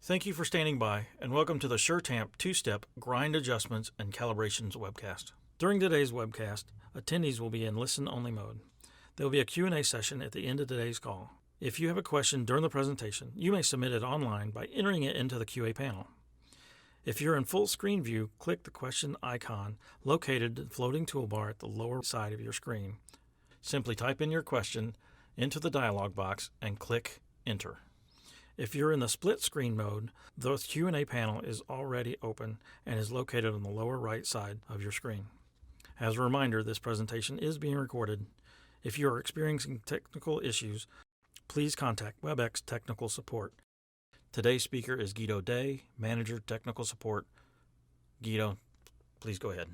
Thank you for standing by, and welcome to the Tamp two-step grind adjustments and calibrations webcast. During today's webcast, attendees will be in listen-only mode. There will be a Q&A session at the end of today's call. If you have a question during the presentation, you may submit it online by entering it into the QA panel. If you're in full screen view, click the question icon located in the floating toolbar at the lower side of your screen. Simply type in your question into the dialog box and click Enter. If you're in the split screen mode, the Q&A panel is already open and is located on the lower right side of your screen. As a reminder, this presentation is being recorded. If you are experiencing technical issues, please contact WebEx Technical Support. Today's speaker is Guido Day, Manager Technical Support. Guido, please go ahead.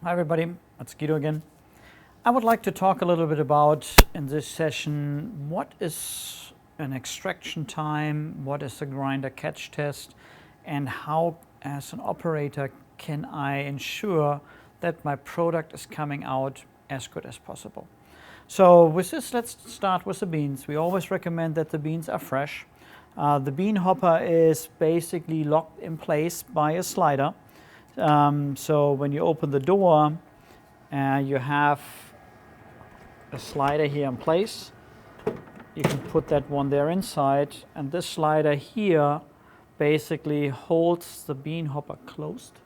Hi everybody, it's Guido again. I would like to talk a little bit about, in this session, what is an extraction time, what is a grinder catch test, and how, as an operator, can I ensure that my product is coming out as good as possible. So with this, let's start with the beans. We always recommend that the beans are fresh. The bean hopper is basically locked in place by a slider. So when you open the door, you have a slider here in place. You can put that one there inside, and this slider here basically holds the bean hopper closed.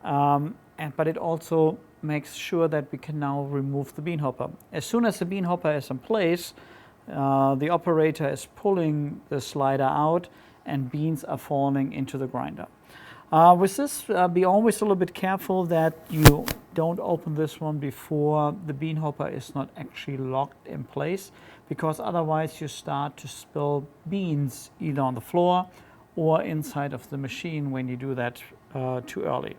But it also makes sure that we can now remove the bean hopper. As soon as the bean hopper is in place, the operator is pulling the slider out and beans are falling into the grinder. With this, be always a little bit careful that you don't open this one before the bean hopper is not actually locked in place, because otherwise you start to spill beans either on the floor or inside of the machine when you do that too early.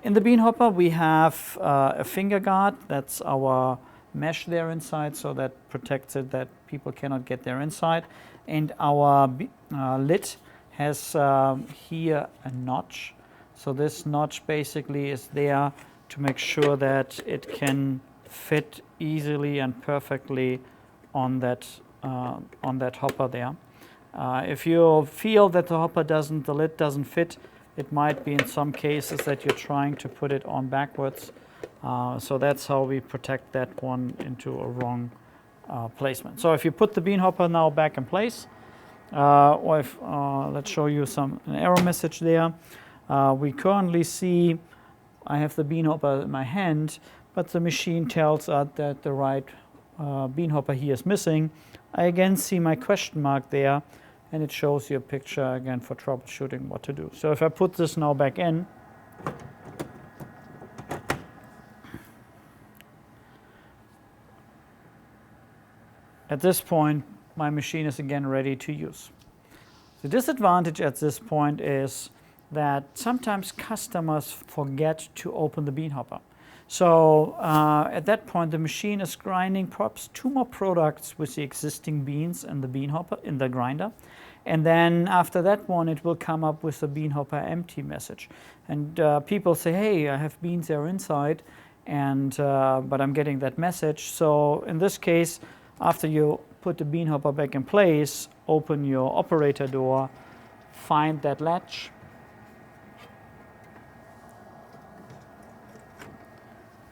In the bean hopper we have a finger guard. That's our mesh there inside, so that protects it, that people cannot get there inside. And our lid has here a notch. So this notch basically is there to make sure that it can fit easily and perfectly on that hopper there. If you feel that the lid doesn't fit, it might be in some cases that you're trying to put it on backwards. So that's how we protect that one into a wrong placement. So if you put the bean hopper now back in place, or if, let's show you an error message there. We currently see I have the bean hopper in my hand, but the machine tells us that the right bean hopper here is missing. I again see my question mark there, and it shows you a picture again for troubleshooting what to do. So if I put this now back in, at this point my machine is again ready to use. The disadvantage at this point is that sometimes customers forget to open the bean hopper. So at that point the machine is grinding perhaps 2 more products with the existing beans in the bean hopper, in the grinder. And then after that one it will come up with a bean hopper empty message. And people say, hey, I have beans there inside, and but I'm getting that message. So in this case, after you put the bean hopper back in place, open your operator door, find that latch,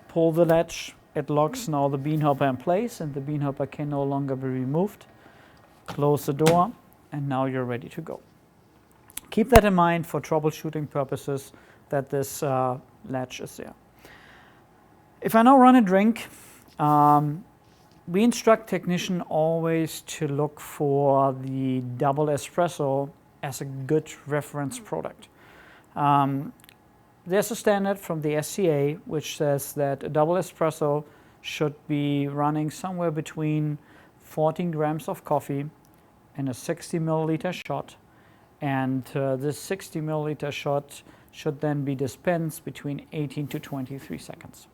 pull the latch, it locks now the bean hopper in place, and the bean hopper can no longer be removed. Close the door, and now you're ready to go. Keep that in mind for troubleshooting purposes, that this latch is there. If I now run a drink, we instruct technician always to look for the double espresso as a good reference product. There's a standard from the SCA which says that a double espresso should be running somewhere between 14 grams of coffee in a 60 milliliter shot, and this 60 milliliter shot should then be dispensed between 18 to 23 seconds.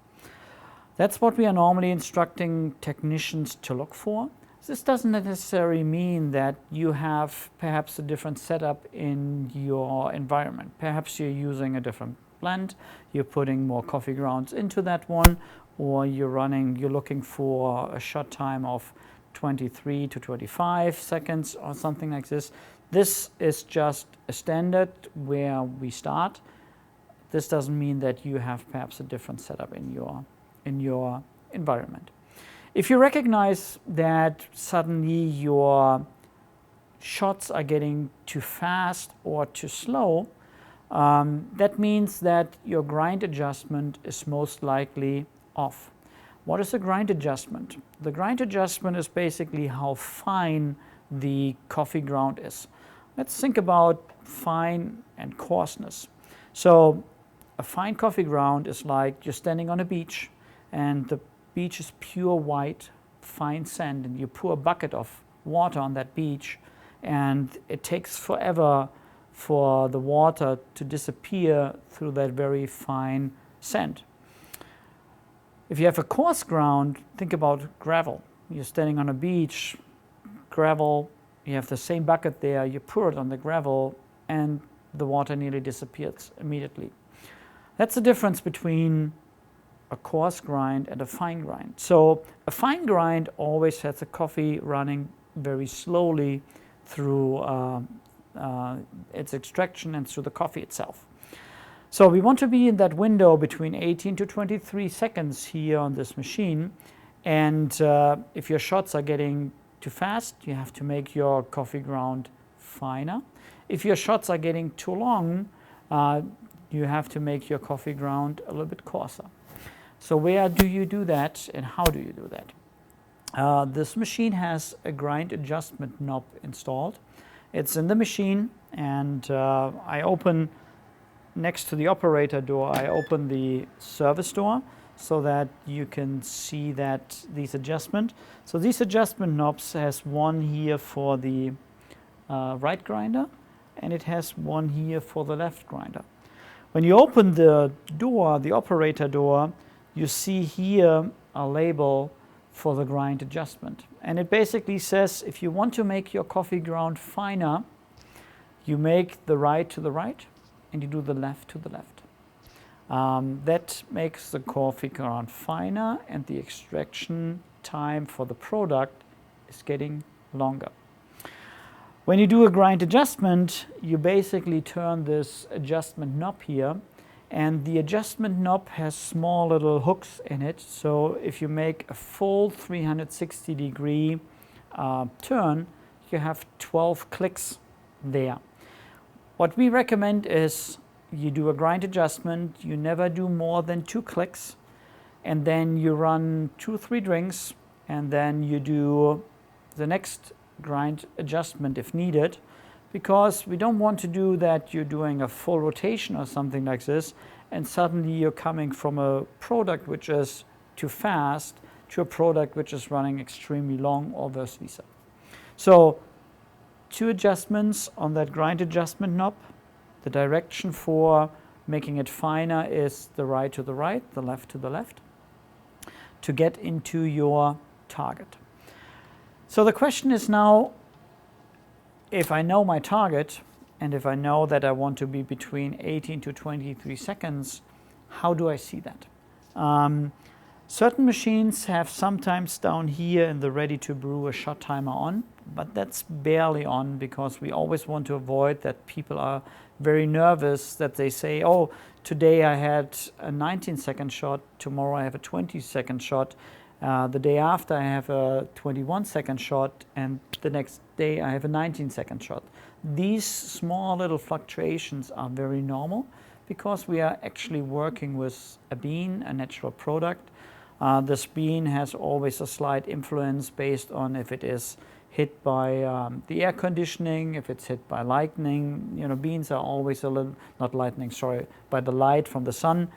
That's what we are normally instructing technicians to look for. This doesn't necessarily mean that you have perhaps a different setup in your environment. Perhaps you're using a different blend, you're putting more coffee grounds into that one, or you're looking for a shot time of 23 to 25 seconds or something like this. This is just a standard where we start. This doesn't mean that you have perhaps a different setup in your environment. If you recognize that suddenly your shots are getting too fast or too slow, that means that your grind adjustment is most likely off. What is a grind adjustment? The grind adjustment is basically how fine the coffee ground is. Let's think about fine and coarseness. So a fine coffee ground is like you're standing on a beach, and the beach is pure white, fine sand, and you pour a bucket of water on that beach, and it takes forever for the water to disappear through that very fine sand. If you have a coarse ground, think about gravel. You're standing on a beach, gravel, you have the same bucket there, you pour it on the gravel, and the water nearly disappears immediately. That's the difference between a coarse grind and a fine grind. So a fine grind always has the coffee running very slowly through its extraction and through the coffee itself. So we want to be in that window between 18 to 23 seconds here on this machine. And if your shots are getting too fast, you have to make your coffee ground finer. If your shots are getting too long, you have to make your coffee ground a little bit coarser. So where do you do that, and how do you do that? This machine has a grind adjustment knob installed. It's in the machine, and I open next to the operator door, I open the service door so that you can see that these adjustment. So these adjustment knobs has one here for the right grinder, and it has one here for the left grinder. When you open the door, the operator door, you see here a label for the grind adjustment. And it basically says if you want to make your coffee ground finer, you make the right to the right and you do the left to the left. That makes the coffee ground finer, and the extraction time for the product is getting longer. When you do a grind adjustment, you basically turn this adjustment knob here, and the adjustment knob has small little hooks in it. So if you make a full 360-degree turn, you have 12 clicks there. What we recommend is you do a grind adjustment, you never do more than 2 clicks, and then you run 2 or 3 drinks, and then you do the next grind adjustment if needed, because we don't want to do that you're doing a full rotation or something like this, and suddenly you're coming from a product which is too fast to a product which is running extremely long, or vice versa. So 2 adjustments on that grind adjustment knob. The direction for making it finer is the right to the right, the left to the left, to get into your target. So the question is now, if I know my target, and if I know that I want to be between 18 to 23 seconds, how do I see that? Certain machines have sometimes down here in the ready to brew a shot timer on, but that's barely on, because we always want to avoid that people are very nervous that they say, oh, today I had a 19-second shot, tomorrow I have a 20-second shot, the day after I have a 21-second shot, and the next day I have a 19-second shot. These small little fluctuations are very normal, because we are actually working with a bean, a natural product. This bean has always a slight influence based on if it is hit by the air conditioning, if it's hit by lightning. You know, beans are always a little, not lightning, sorry, by the light from the sun.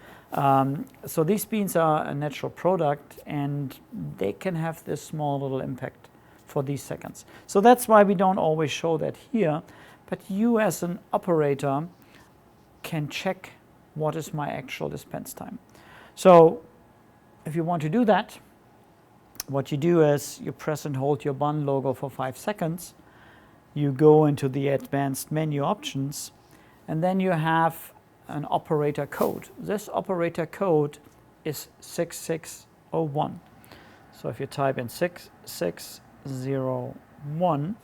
So these beans are a natural product, and they can have this small little impact for these seconds. So that's why we don't always show that here, but you as an operator can check what is my actual dispense time. So if you want to do that, what you do is you press and hold your bun logo for 5 seconds, you go into the advanced menu options, and then you have an operator code. This operator code is 6601. So if you type in 6601,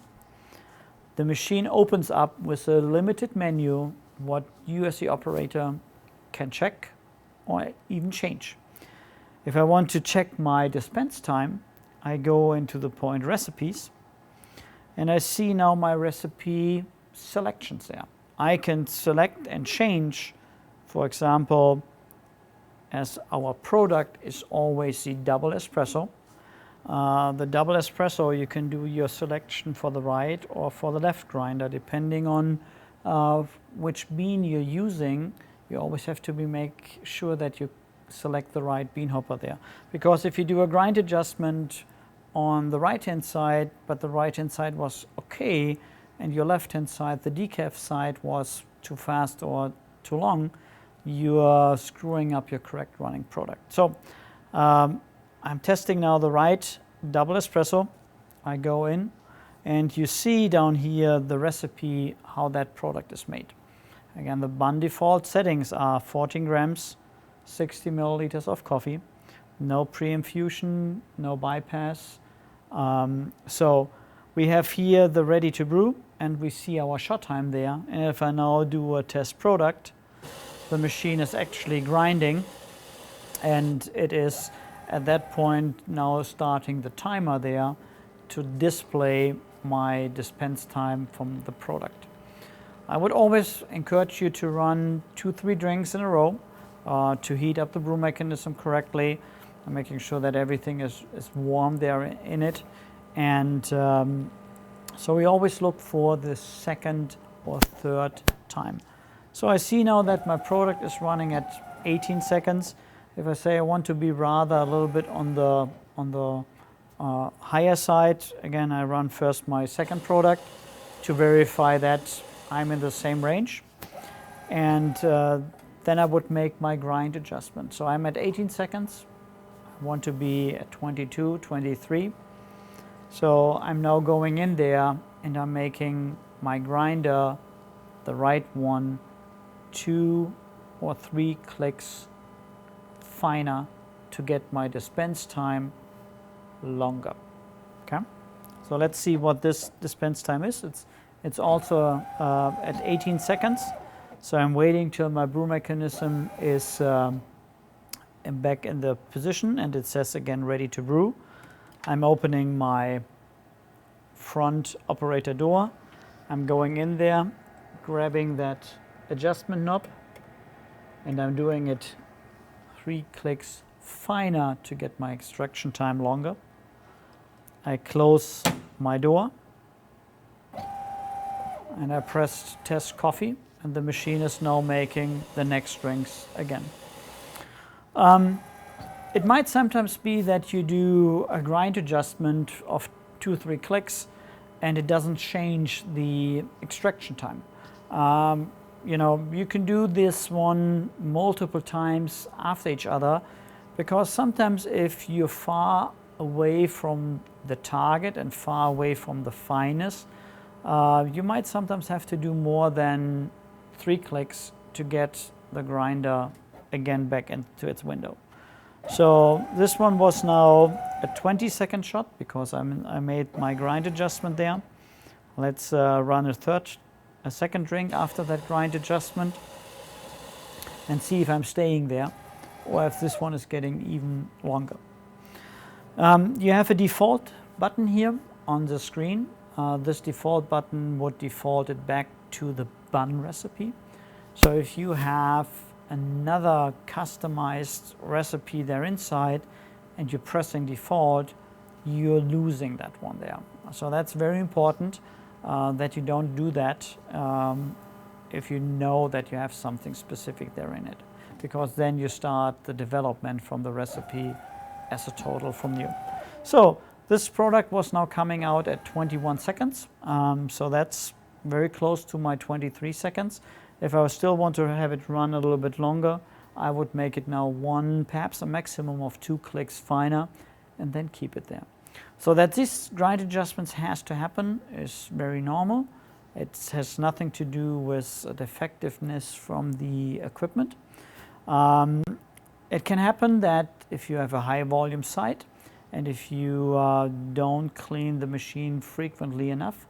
the machine opens up with a limited menu what you as the operator can check or even change. If I want to check my dispense time, I go into the point recipes and I see now my recipe selections there. I can select and change, for example, as our product is always the double espresso. The double espresso, you can do your selection for the right or for the left grinder, depending on which bean you're using. You always have to make sure that you select the right bean hopper there. Because if you do a grind adjustment on the right-hand side, but the right-hand side was okay, and your left-hand side, the decaf side, was too fast or too long, you are screwing up your correct running product. So I'm testing now the right double espresso. I go in and you see down here the recipe, how that product is made. Again, the bun default settings are 14 grams, 60 milliliters of coffee, no pre-infusion, no bypass. So we have here the ready to brew and we see our shot time there. And if I now do a test product, the machine is actually grinding and it is at that point now starting the timer there to display my dispense time from the product. I would always encourage you to run 2-3 drinks in a row to heat up the brew mechanism correctly, and making sure that everything is warm there in it. And so we always look for the second or third time. So I see now that my product is running at 18 seconds. If I say I want to be rather a little bit on the higher side, again I run first my second product to verify that I'm in the same range, and then I would make my grind adjustment. So I'm at 18 seconds, I want to be at 22, 23. So I'm now going in there and I'm making my grinder, the right one, 2 or 3 clicks finer to get my dispense time longer. Okay, so let's see what this dispense time is. It's also at 18 seconds. So I'm waiting till my brew mechanism is back in the position and it says again ready to brew. I'm opening my front operator door. I'm going in there, grabbing that adjustment knob, and I'm doing it 3 clicks finer to get my extraction time longer. I close my door and I press test coffee, and the machine is now making the next drinks again. It might sometimes be that you do a grind adjustment of 2-3 clicks and it doesn't change the extraction time. You know, you can do this one multiple times after each other, because sometimes if you're far away from the target and far away from the fineness, you might sometimes have to do more than 3 clicks to get the grinder again back into its window. So this one was now a 20-second shot because I made my grind adjustment there. Let's run a second drink after that grind adjustment and see if I'm staying there or if this one is getting even longer. You have a default button here on the screen. This default button would default it back to the bun recipe. So if you have another customized recipe there inside and you're pressing default, you're losing that one there. So that's very important that you don't do that if you know that you have something specific there in it, because then you start the development from the recipe as a total from new. So this product was now coming out at 21 seconds. So that's very close to my 23 seconds. If I still want to have it run a little bit longer, I would make it now 1, perhaps a maximum of 2 clicks finer, and then keep it there. So that these grind adjustments has to happen is very normal. It has nothing to do with defectiveness from the equipment. It can happen that if you have a high volume site and if you don't clean the machine frequently enough,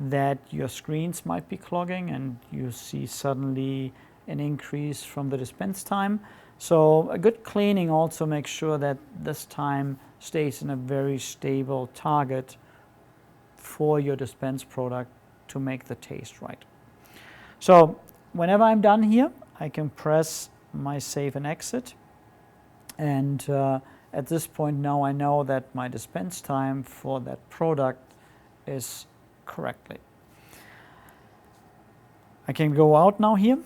that your screens might be clogging and you see suddenly an increase from the dispense time. So a good cleaning also makes sure that this time stays in a very stable target for your dispense product to make the taste right. So whenever I'm done here, I can press my save and exit. And at this point now I know that my dispense time for that product is correctly. I can go out now here,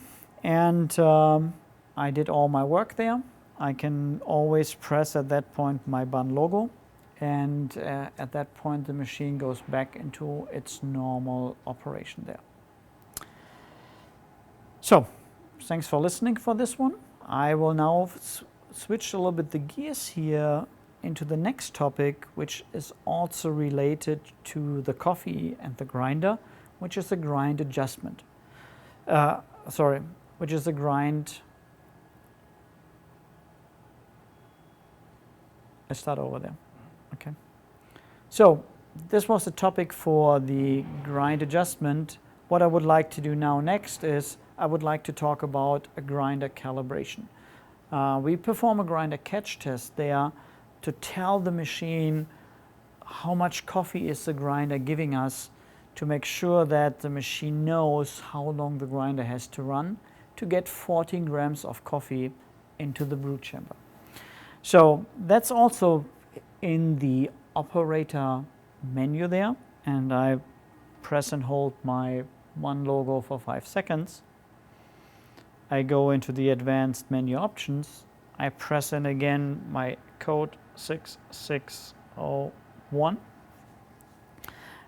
and I did all my work there. I can always press at that point my bun logo, and at that point the machine goes back into its normal operation there. So thanks for listening for this one. I will now switch a little bit the gears here into the next topic, which is also related to the coffee and the grinder, which is the grind adjustment. Which is the grind. I start over there. Okay. So this was the topic for the grind adjustment. What I would like to do now next is I would like to talk about a grinder calibration. We perform a grinder catch test there to tell the machine how much coffee is the grinder giving us, to make sure that the machine knows how long the grinder has to run to get 14 grams of coffee into the brew chamber. So that's also in the operator menu there, and I press and hold my one logo for 5 seconds. I go into the advanced menu options. I press in again my code 6601.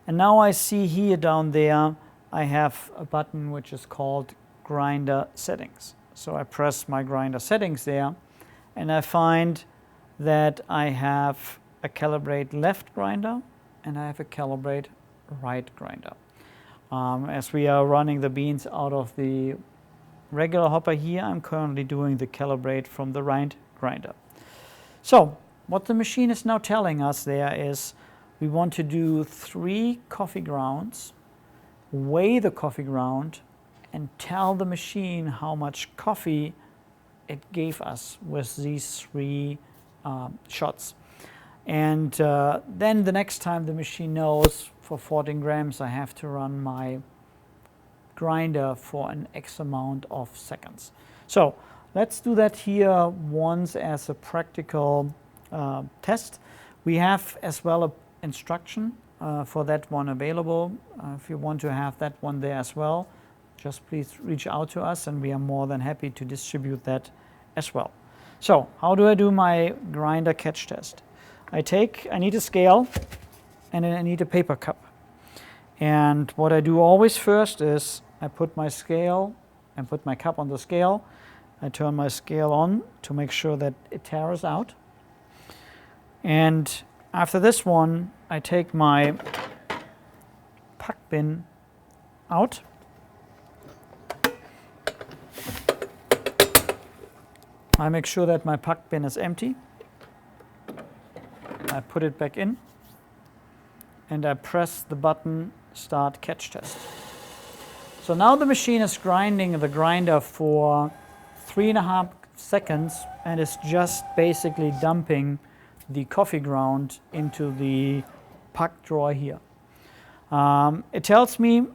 And now I see here down there, I have a button which is called grinder settings. So I press my grinder settings there, and I find that I have a calibrate left grinder and I have a calibrate right grinder. As we are running the beans out of the regular hopper here, I'm currently doing the calibrate from the right grinder. So what the machine is now telling us there is we want to do 3 coffee grounds, weigh the coffee ground, and tell the machine how much coffee it gave us with these 3 shots. And then the next time the machine knows for 14 grams I have to run my grinder for an X amount of seconds. So let's do that here once as a practical test. We have as well an instruction for that one available. If you want to have that one there as well, just please reach out to us and we are more than happy to distribute that as well. So how do I do my grinder catch test? I need a scale and then I need a paper cup. And what I do always first is I put my scale and put my cup on the scale. I turn my scale on to make sure that it tars out. And after this one, I take my puck bin out. I make sure that my puck bin is empty. I put it back in and I press the button Start Catch Test. So now the machine is grinding the grinder for 3.5 seconds and is just basically dumping the coffee ground into the puck drawer here. It tells me,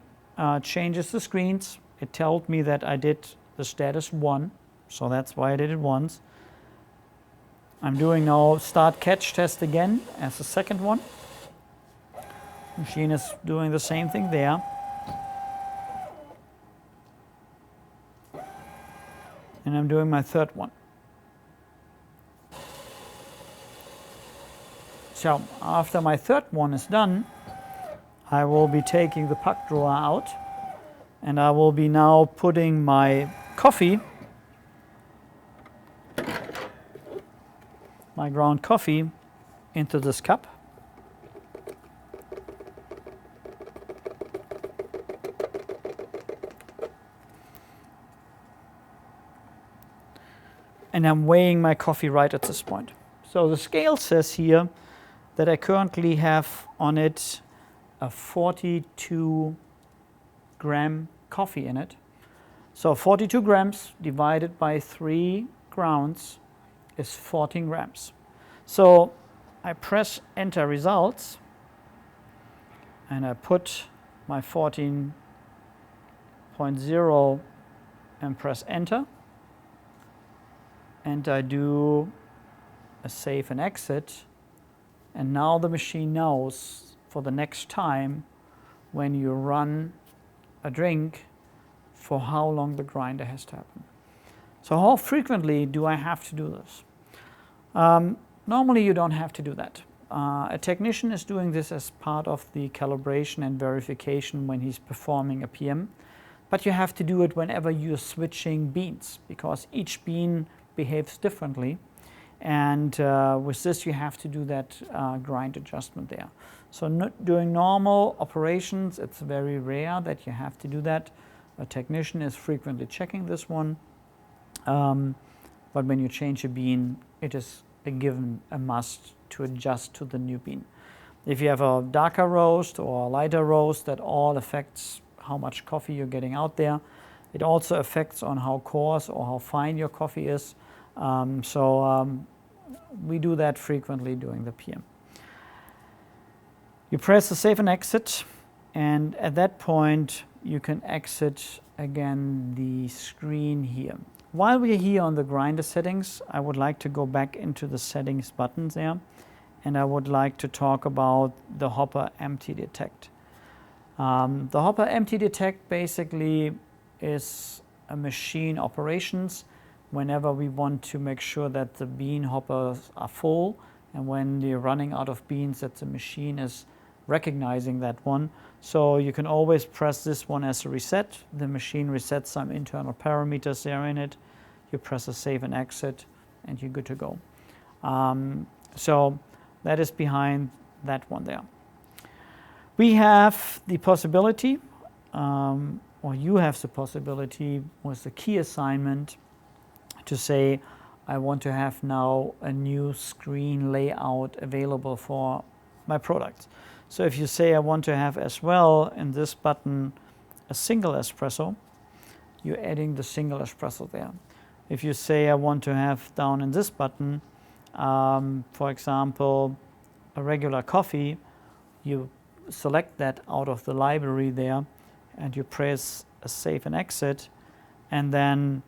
changes the screens. It told me that I did the status 1, so that's why I did it once. I'm doing now Start Catch Test again as the second one. Machine is doing the same thing there. And I'm doing my third one. So after my third one is done, I will be taking the puck drawer out and I will be now putting my coffee, my ground coffee, into this cup. and I'm weighing my coffee right at this point. So the scale says here that I currently have on it a 42 gram coffee in it. So 42 grams divided by 3 grounds is 14 grams. So I press enter results and I put my 14.0 and press enter, and I do a save and exit, and now the machine knows for the next time when you run a drink for how long the grinder has to happen. So how frequently do I have to do this? Normally you don't have to do that. A technician is doing this as part of the calibration and verification when he's performing a PM, but you have to do it whenever you're switching beans, because each bean behaves differently, and with this you have to do that grind adjustment there. So during normal operations it's very rare that you have to do that. A technician is frequently checking this one, but when you change a bean, it is a given, a must to adjust to the new bean. If you have a darker roast or a lighter roast, that all affects how much coffee you're getting out there. It also affects on how coarse or how fine your coffee is. We do that frequently during the PM. You press the save and exit, and at that point you can exit again the screen here. While we're here on the grinder settings, I would like to go back into the settings buttons there, and I would like to talk about the hopper empty detect. The hopper empty detect basically is a machine operations whenever we want to make sure that the bean hoppers are full, and when you're running out of beans, that the machine is recognizing that one. So you can always press this one as a reset. The machine resets some internal parameters there in it. You press a save and exit and you're good to go. So that is behind that one there. We have the possibility, or you have the possibility with the key assignment to say, I want to have now a new screen layout available for my products. So if you say I want to have as well in this button a single espresso, you're adding the single espresso there. If you say I want to have down in this button, for example, a regular coffee, you select that out of the library there and you press a save and exit, and then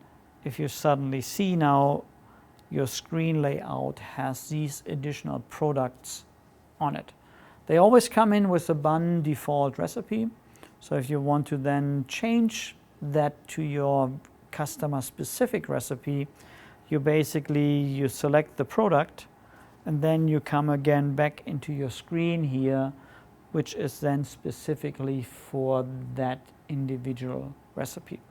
if you suddenly see now your screen layout has these additional products on it. They always come in with a bun default recipe. So if you want to then change that to your customer specific recipe, you select the product and then you come again back into your screen here, which is then specifically for that individual recipe.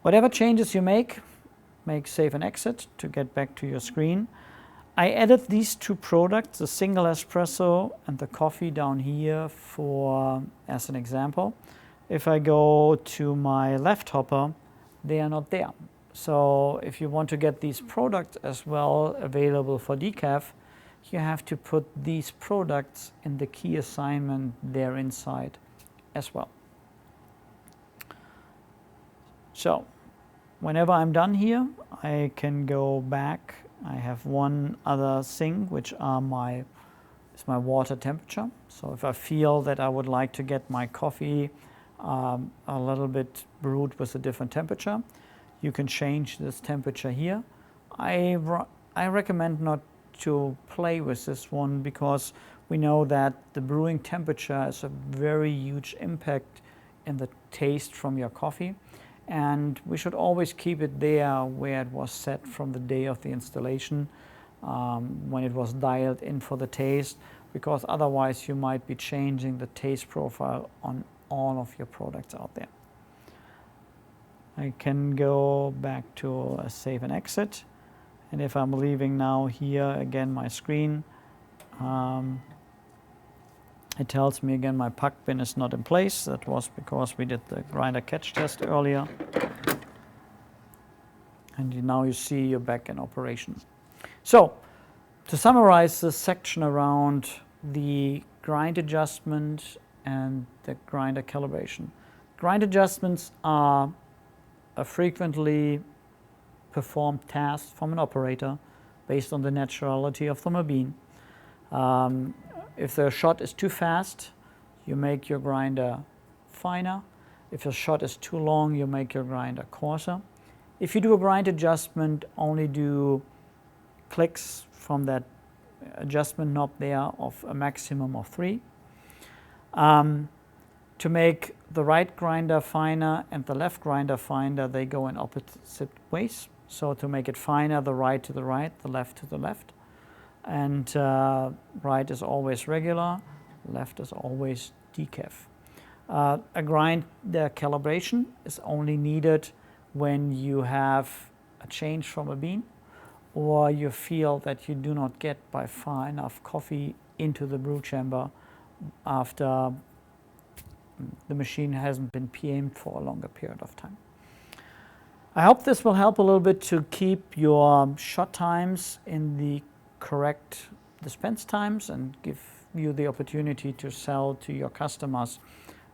Whatever changes you make save and exit to get back to your screen. I added these two products, the single espresso and the coffee down here as an example. If I go to my left hopper, they are not there. So if you want to get these products as well available for decaf, you have to put these products in the key assignment there inside as well. So whenever I'm done here, I can go back. I have one other thing, which is my water temperature. So if I feel that I would like to get my coffee a little bit brewed with a different temperature, you can change this temperature here. I recommend not to play with this one because we know that the brewing temperature has a very huge impact in the taste from your coffee. And we should always keep it there where it was set from the day of the installation, when it was dialed in for the taste, because otherwise you might be changing the taste profile on all of your products out there. I can go back to a save and exit, and if I'm leaving now here again my screen, it tells me again my puck bin is not in place. That was because we did the grinder catch test earlier. and now you see you're back in operation. So, to summarize this section around the grind adjustment and the grinder calibration. Grind adjustments are a frequently performed task from an operator based on the naturality of the bean. If the shot is too fast, you make your grinder finer. If your shot is too long, you make your grinder coarser. If you do a grind adjustment, only do clicks from that adjustment knob there of a maximum of 3. To make the right grinder finer and the left grinder finer, they go in opposite ways. So to make it finer, the right to the right, the left to the left. And right is always regular, left is always decaf. A grinder calibration is only needed when you have a change from a bean, or you feel that you do not get by far enough coffee into the brew chamber after the machine hasn't been PM'd for a longer period of time. I hope this will help a little bit to keep your shot times in the correct dispense times and give you the opportunity to sell to your customers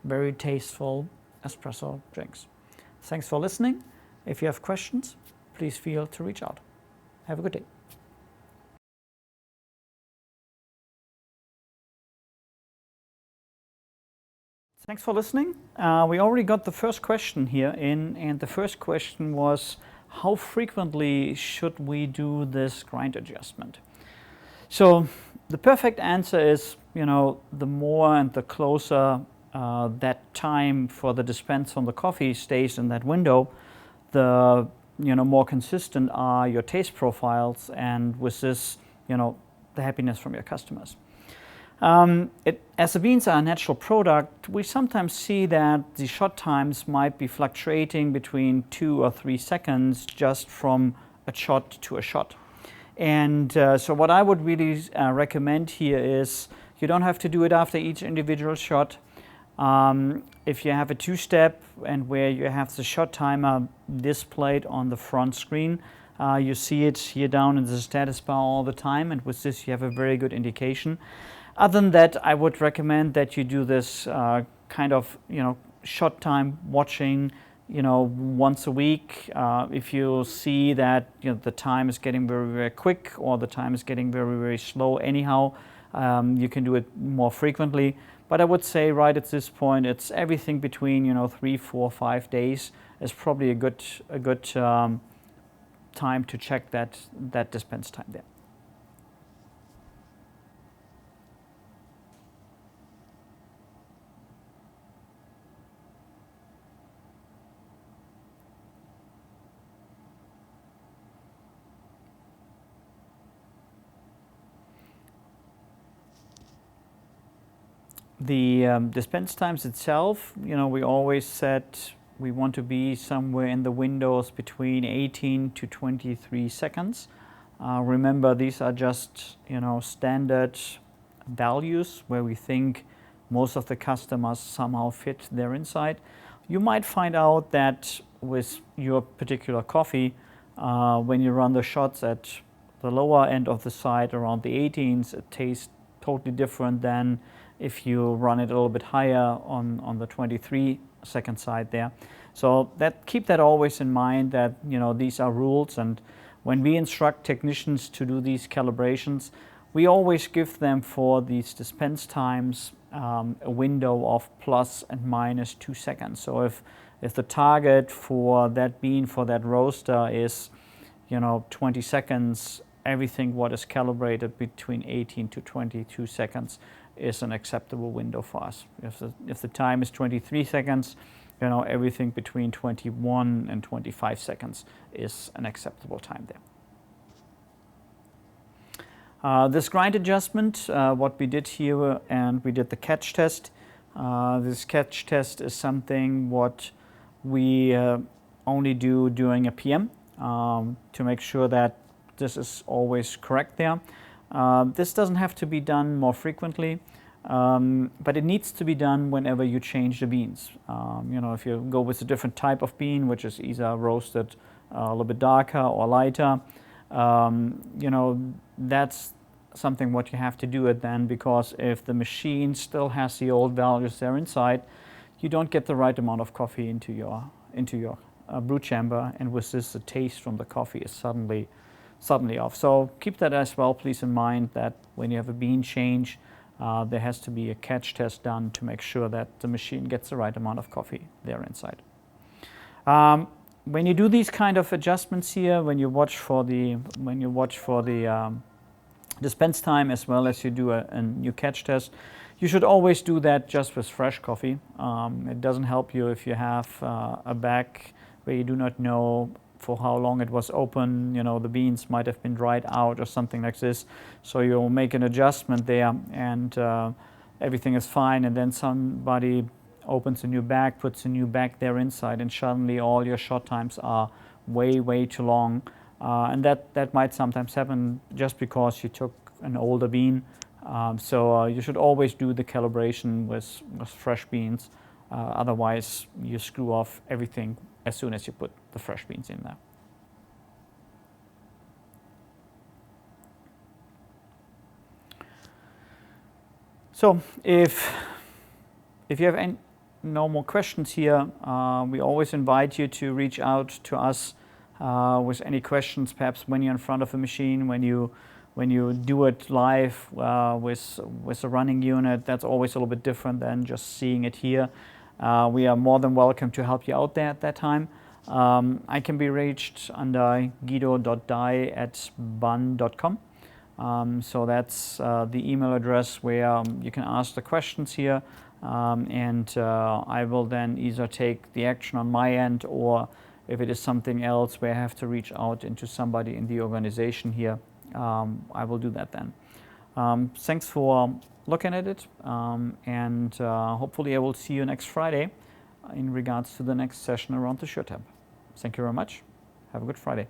very tasteful espresso drinks. Thanks for listening. If you have questions, please feel to reach out. Have a good day. Thanks for listening. We already got the first question here in, and the first question was, how frequently should we do this grind adjustment? So the perfect answer is, the more and the closer that time for the dispense on the coffee stays in that window, the more consistent are your taste profiles, and with this, the happiness from your customers. As the beans are a natural product, we sometimes see that the shot times might be fluctuating between 2 or 3 seconds just from a shot to a shot. And so what I would really recommend here is you don't have to do it after each individual shot. If you have a 2-step and where you have the shot timer displayed on the front screen, you see it here down in the status bar all the time, and with this you have a very good indication. Other than that, I would recommend that you do this kind of shot time watching once a week. If you see that the time is getting very, very quick, or the time is getting very, very slow anyhow, you can do it more frequently. But I would say right at this point, it's everything between 3, 4, 5 days is probably a good time to check that dispense time there. The dispense times itself, we always said we want to be somewhere in the windows between 18 to 23 seconds. Remember, these are just standard values where we think most of the customers somehow fit their inside. You might find out that with your particular coffee, when you run the shots at the lower end of the side around the 18s, it tastes totally different than if you run it a little bit higher on the 23-second side there. So keep that always in mind, that these are rules, and when we instruct technicians to do these calibrations, we always give them for these dispense times a window of plus and minus 2 seconds. So if the target for that bean, for that roaster is 20 seconds, everything what is calibrated between 18 to 22 seconds is an acceptable window for us. If the time is 23 seconds, everything between 21 and 25 seconds is an acceptable time there. This grind adjustment, what we did here, and we did the catch test. This catch test is something what we only do during a PM to make sure that this is always correct there. This doesn't have to be done more frequently, but it needs to be done whenever you change the beans. If you go with a different type of bean, which is either roasted a little bit darker or lighter. That's something what you have to do it then, because if the machine still has the old values there inside, you don't get the right amount of coffee into your brew chamber, and with this the taste from the coffee is suddenly off. So keep that as well, please, in mind that when you have a bean change, there has to be a catch test done to make sure that the machine gets the right amount of coffee there inside. When you do these kind of adjustments here, when you watch for the dispense time as well as you do a new catch test, you should always do that just with fresh coffee. It doesn't help you if you have a bag where you do not know for how long it was open. The beans might have been dried out or something like this. So you'll make an adjustment there, and everything is fine, and then somebody opens a new bag, puts a new bag there inside, and suddenly all your shot times are way too long. And that might sometimes happen just because you took an older bean. So you should always do the calibration with fresh beans. Otherwise, you screw off everything as soon as you put the fresh beans in there. So if you have no more questions here, we always invite you to reach out to us with any questions, perhaps when you're in front of a machine, when you do it live with a running unit. That's always a little bit different than just seeing it here. We are more than welcome to help you out there at that time. I can be reached under guido.dye@bun.com. So that's the email address where you can ask the questions here, and I will then either take the action on my end, or if it is something else where I have to reach out into somebody in the organization here, I will do that then. Thanks for looking at it, and hopefully I will see you next Friday in regards to the next session around the SureTamp. Thank you very much. Have a good Friday.